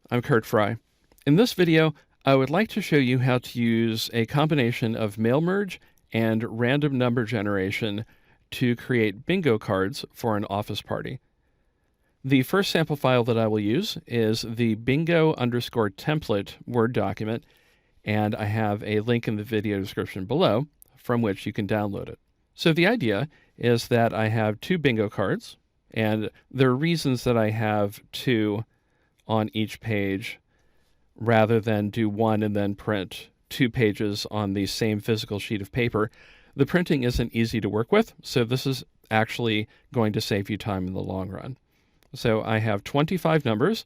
I'm Curt Frye. In this video, I would like to show you how to use a combination of mail merge and random number generation to create bingo cards for an office party. The first sample file that I will use is the bingo_template Word document, and I have a link in the video description below from which you can download it. So the idea is that I have two bingo cards, and there are reasons that I have two on each page rather than do one and then print 2 pages on the same physical sheet of paper. The printing isn't easy to work with, so this is actually going to save you time in the long run. So I have 25 numbers,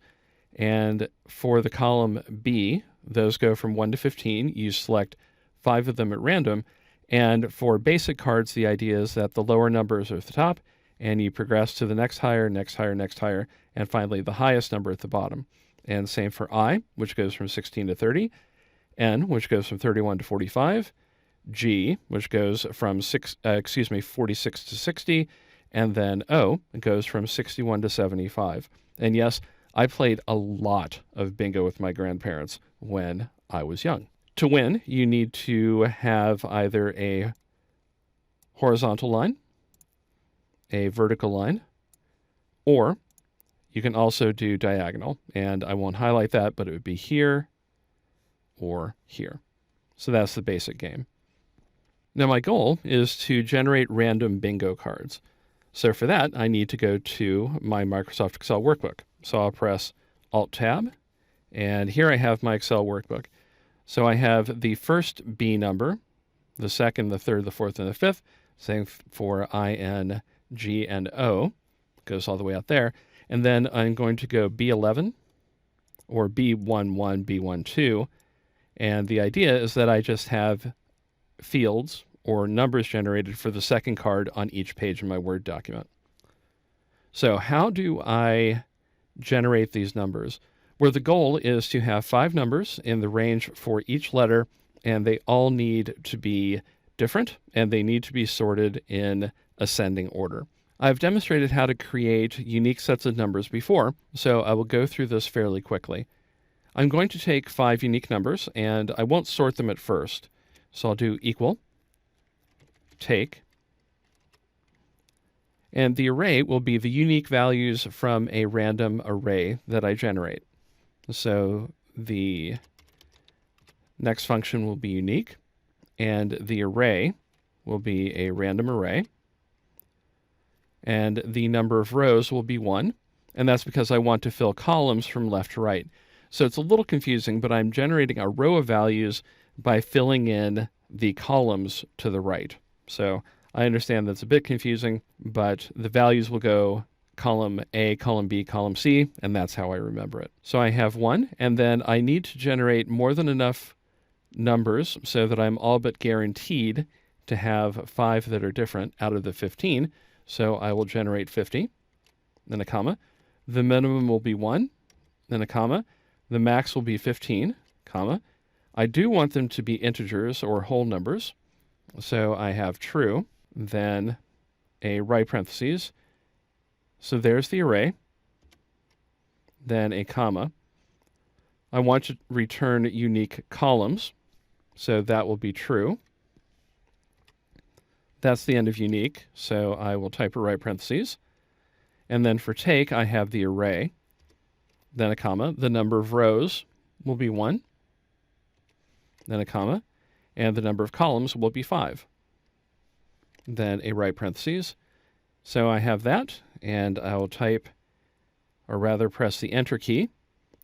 and for the column B, those go from 1 to 15. You select 5 of them at random, and for basic cards, the idea is that the lower numbers are at the top, and you progress to the next higher, next higher, next higher, and finally the highest number at the bottom. And same for I, which goes from 16 to 30, N, which goes from 31 to 45, G, which goes from 46 to 60, and then O goes from 61 to 75. And yes, I played a lot of bingo with my grandparents when I was young. To win, you need to have either a horizontal line, a vertical line, or you can also do diagonal, and I won't highlight that, but it would be here or here. So that's the basic game. Now my goal is to generate random bingo cards. So for that, I need to go to my Microsoft Excel workbook. So I'll press Alt-Tab, and here I have my Excel workbook. So I have the first B number, the second, the third, the fourth, and the fifth. Same for I, N, G, and O. Goes all the way out there. And then I'm going to go B11 or B11, B12. And the idea is that I just have fields or numbers generated for the second card on each page in my Word document. So how do I generate these numbers? Where the goal is to have 5 numbers in the range for each letter, and they all need to be different, and they need to be sorted in ascending order. I've demonstrated how to create unique sets of numbers before, so I will go through this fairly quickly. I'm going to take 5 unique numbers, and I won't sort them at first. So I'll do equal, take, and the array will be the unique values from a random array that I generate. So the next function will be unique, and the array will be a random array, and the number of rows will be 1, and that's because I want to fill columns from left to right. So it's a little confusing, but I'm generating a row of values by filling in the columns to the right. So I understand that's a bit confusing, but the values will go column A, column B, column C, and that's how I remember it. So I have 1, and then I need to generate more than enough numbers so that I'm all but guaranteed to have 5 that are different out of the 15. So I will generate 50, then a comma. The minimum will be 1, then a comma. The max will be 15, comma. I do want them to be integers or whole numbers. So I have true, then a right parentheses. So there's the array, then a comma. I want to return unique columns, so that will be true. That's the end of unique, so I will type a right parentheses. And then for take, I have the array, then a comma. The number of rows will be 1, then a comma, and the number of columns will be 5. Then a right parentheses. So I have that, and I will type, or rather press the Enter key,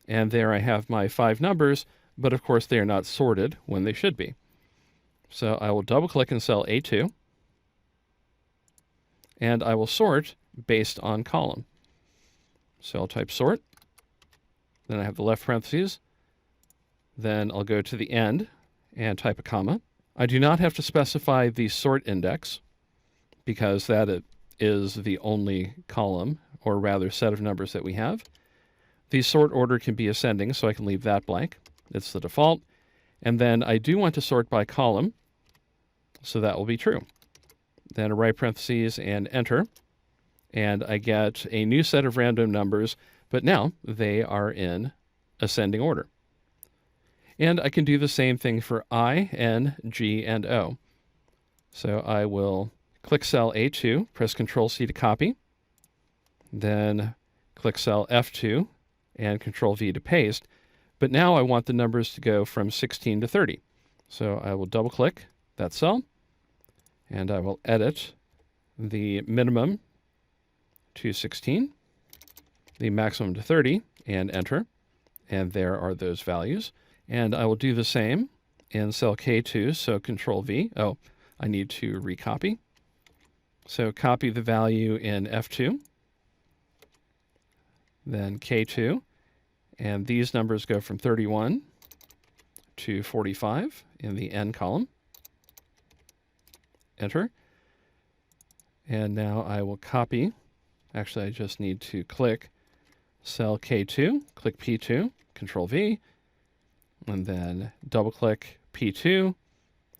and there I have my 5 numbers, but of course they are not sorted when they should be. So I will double-click in cell A2, and I will sort based on column. So I'll type sort, then I have the left parentheses, then I'll go to the end and type a comma. I do not have to specify the sort index because that is the only column, or rather set of numbers that we have. The sort order can be ascending, so I can leave that blank. It's the default. And then I do want to sort by column, so that will be true. Then a right parentheses and enter, and I get a new set of random numbers, but now they are in ascending order. And I can do the same thing for I, N, G, and O. So I will click cell A2, press Control-C to copy, then click cell F2 and Control-V to paste. But now I want the numbers to go from 16 to 30. So I will double-click that cell, and I will edit the minimum to 16, the maximum to 30, and enter. And there are those values. And I will do the same in cell K2, so Control-V. Oh, I need to recopy. So copy the value in F2, then K2, and these numbers go from 31 to 45 in the N column. Enter. And now I will copy. Actually, I just need to click cell K2, click P2, Control-V, and then double-click P2,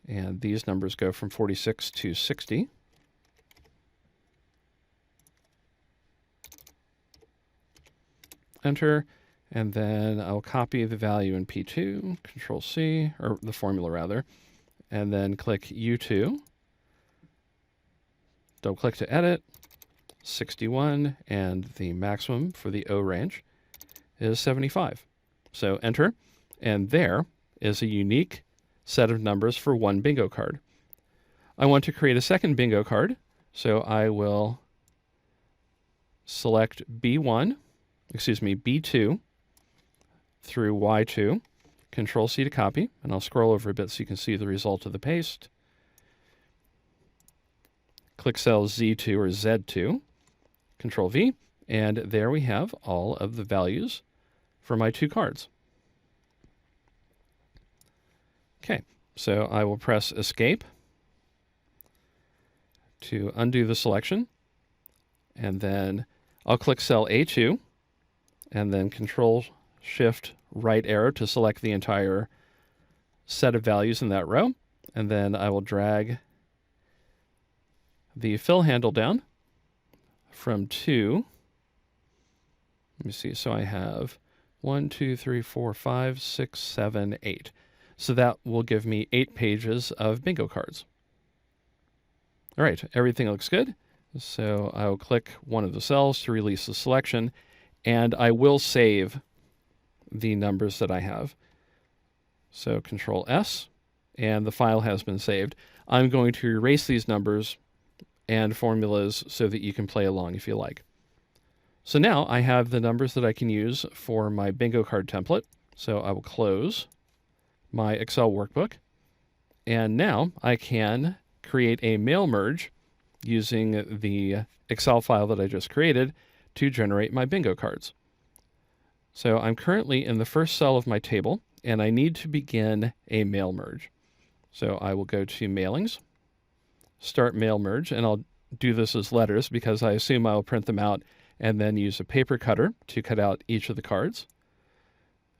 and these numbers go from 46 to 60. Enter, and then I'll copy the value in P2, Control-C, or the formula rather, and then click U2, double-click to edit, 61, and the maximum for the O range is 75. So enter, and there is a unique set of numbers for one bingo card. I want to create a second bingo card, so I will select B2 through Y2, Control-C to copy, and I'll scroll over a bit so you can see the result of the paste. Click cell Z2 or Z2, Control-V, and there we have all of the values for my two cards. Okay, so I will press Escape to undo the selection, and then I'll click cell A2, and then Control-Shift right arrow to select the entire set of values in that row, and then I will drag the fill handle down from 2. Let me see, so I have 1, 2, 3, 4, 5, 6, 7, 8. So that will give me 8 pages of bingo cards. All right, everything looks good. So I will click one of the cells to release the selection, and I will save the numbers that I have. So Control-S, and the file has been saved. I'm going to erase these numbers and formulas so that you can play along if you like. So now I have the numbers that I can use for my bingo card template. So I will close my Excel workbook. And now I can create a mail merge using the Excel file that I just created to generate my bingo cards. So I'm currently in the first cell of my table, and I need to begin a mail merge. So I will go to Mailings, Start Mail Merge, and I'll do this as letters because I assume I'll print them out and then use a paper cutter to cut out each of the cards.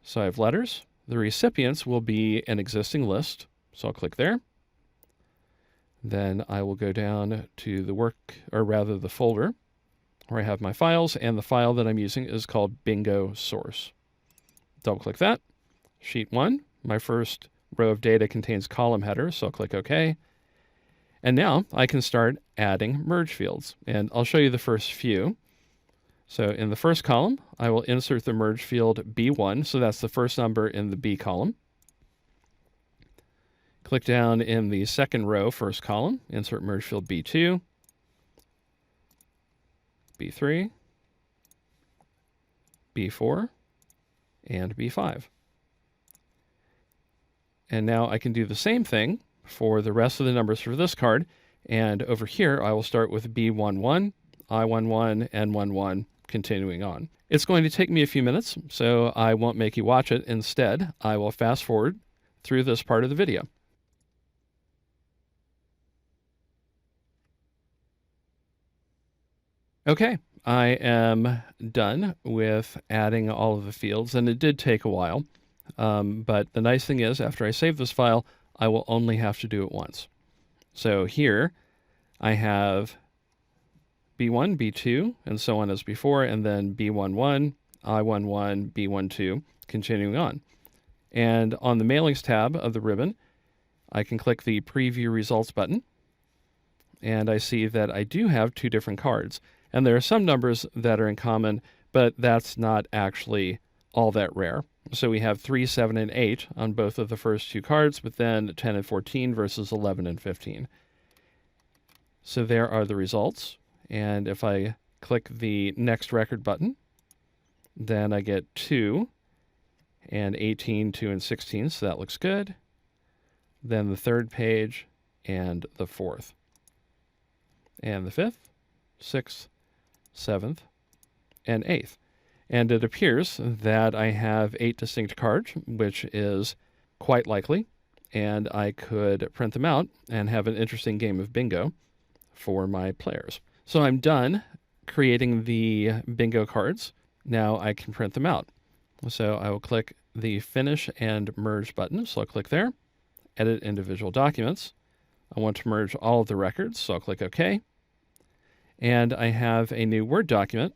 So I have letters. The recipients will be an existing list, so I'll click there. Then I will go down to the folder where I have my files, and the file that I'm using is called Bingo Source. Double click that. Sheet 1, my first row of data contains column headers, so I'll click OK. And now I can start adding merge fields, and I'll show you the first few. So in the first column, I will insert the merge field B1, so that's the first number in the B column. Click down in the second row, first column, insert merge field B2, B3, B4, and B5. And now I can do the same thing for the rest of the numbers for this card. And over here, I will start with B11, I11, N11, continuing on. It's going to take me a few minutes, so I won't make you watch it. Instead, I will fast forward through this part of the video. Okay, I am done with adding all of the fields, and it did take a while. But the nice thing is, after I save this file, I will only have to do it once. So here I have B1, B2, and so on as before, and then B11, I11, B12, continuing on. And on the Mailings tab of the ribbon, I can click the Preview Results button, and I see that I do have 2 different cards. And there are some numbers that are in common, but that's not actually all that rare. So we have 3, 7, and 8 on both of the first 2 cards, but then 10 and 14 versus 11 and 15. So there are the results. And if I click the Next Record button, then I get 2 and 18, 2 and 16, so that looks good. Then the 3rd page and the 4th. And the 5th, 6th, 7th, and 8th. And it appears that I have 8 distinct cards, which is quite likely, and I could print them out and have an interesting game of bingo for my players. So I'm done creating the bingo cards. Now I can print them out. So I will click the Finish and Merge button. So I'll click there, Edit Individual Documents. I want to merge all of the records, so I'll click OK. And I have a new Word document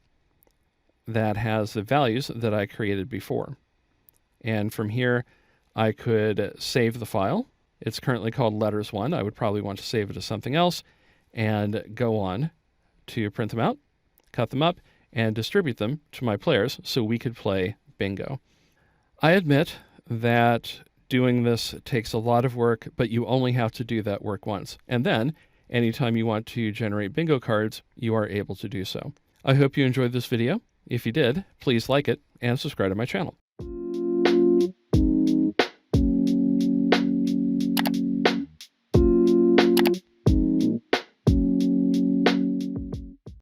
that has the values that I created before. And from here, I could save the file. It's currently called Letters1. I would probably want to save it to something else and go on to print them out, cut them up, and distribute them to my players so we could play bingo. I admit that doing this takes a lot of work, but you only have to do that work once. And then, anytime you want to generate bingo cards, you are able to do so. I hope you enjoyed this video. If you did, please like it and subscribe to my channel.